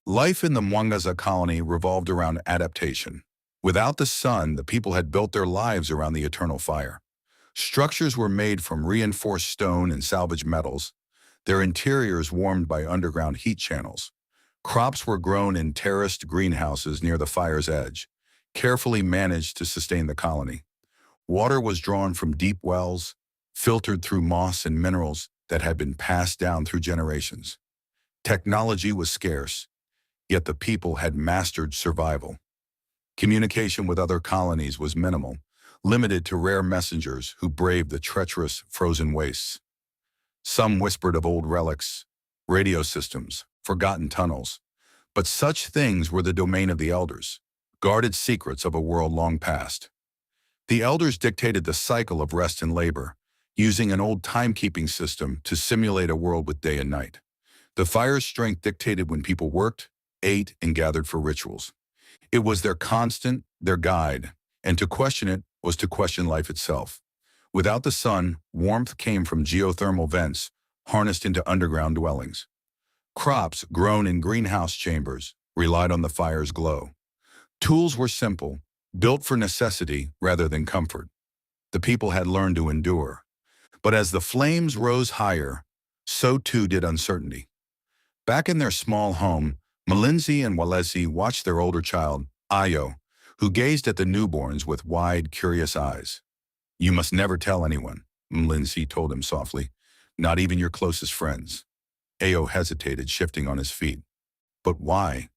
Life in the Mwangaza colony revolved around adaptation. Without the sun, the people had built their lives around the eternal fire. Structures were made from reinforced stone and salvaged metals, their interiors warmed by underground heat channels. Crops were grown in terraced greenhouses near the fire's edge, carefully managed to sustain the colony. Water was drawn from deep wells, filtered through moss and minerals that had been passed down through generations. Technology was scarce, yet the people had mastered survival. Communication with other colonies was minimal, limited to rare messengers who braved the treacherous frozen wastes. Some whispered of old relics, radio systems, forgotten tunnels, but such things were the domain of the elders, guarded secrets of a world long past. The elders dictated the cycle of rest and labor, using an old timekeeping system to simulate a world with day and night. The fire's strength dictated when people worked, ate, and gathered for rituals. It was their constant, their guide, and to question it was to question life itself. Without the sun, warmth came from geothermal vents harnessed into underground dwellings. Crops, grown in greenhouse chambers, relied on the fire's glow. Tools were simple, built for necessity rather than comfort. The people had learned to endure. But as the flames rose higher, so too did uncertainty. Back in their small home, Mlinzi and Walezi watched their older child, Ayo, who gazed at the newborns with wide, curious eyes. "You must never tell anyone," Mlinzi told him softly, "not even your closest friends." Ayo hesitated, shifting on his feet. "But why?"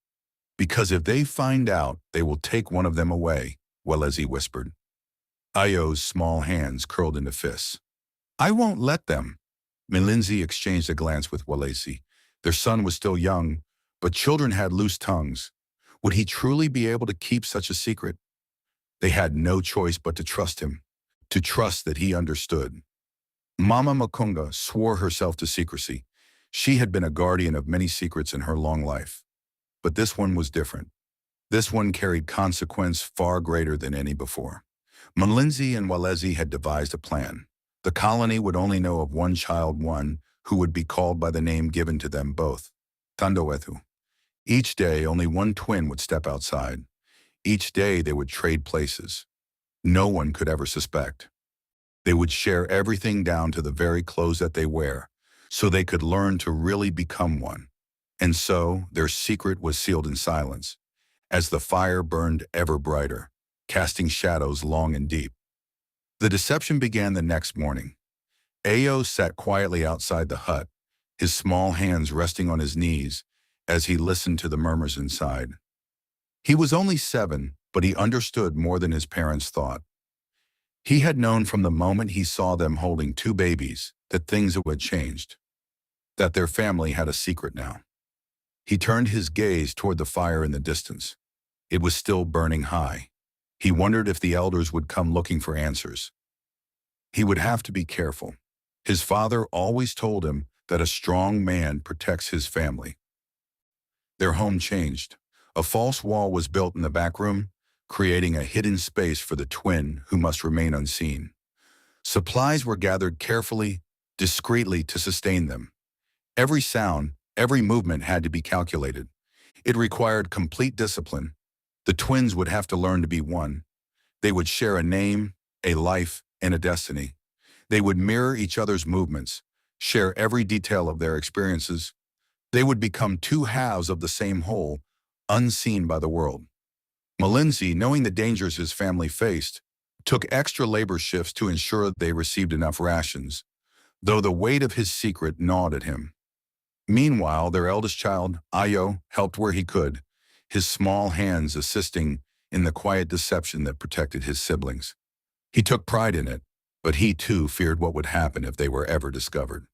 "Because if they find out, they will take one of them away," Walezi whispered. Ayo's small hands curled into fists. "I won't let them." Mlinzi exchanged a glance with Walezi. Their son was still young, but children had loose tongues. Would he truly be able to keep such a secret? They had no choice but to trust him, to trust that he understood. Mama Makunga swore herself to secrecy. She had been a guardian of many secrets in her long life. But this one was different. This one carried consequence far greater than any before. Mlinzi and Walezi had devised a plan. The colony would only know of one child, one who would be called by the name given to them both, Tandowethu. Each day, only one twin would step outside. Each day, they would trade places. No one could ever suspect. They would share everything down to the very clothes that they wear, so they could learn to really become one. And so, their secret was sealed in silence, as the fire burned ever brighter, casting shadows long and deep. The deception began the next morning. Ayo sat quietly outside the hut, his small hands resting on his knees as he listened to the murmurs inside. He was only 7, but he understood more than his parents thought. He had known from the moment he saw them holding 2 babies that things had changed, that their family had a secret now. He turned his gaze toward the fire in the distance. It was still burning high. He wondered if the elders would come looking for answers. He would have to be careful. His father always told him that a strong man protects his family. Their home changed. A false wall was built in the back room, creating a hidden space for the twin who must remain unseen. Supplies were gathered carefully, discreetly to sustain them. Every sound, every movement had to be calculated. It required complete discipline. The twins would have to learn to be one. They would share a name, a life, and a destiny. They would mirror each other's movements, share every detail of their experiences. They would become 2 halves of the same whole, unseen by the world. Mlinzi, knowing the dangers his family faced, took extra labor shifts to ensure they received enough rations, though the weight of his secret gnawed at him. Meanwhile, their eldest child, Ayo, helped where he could, his small hands assisting in the quiet deception that protected his siblings. He took pride in it, but he too feared what would happen if they were ever discovered.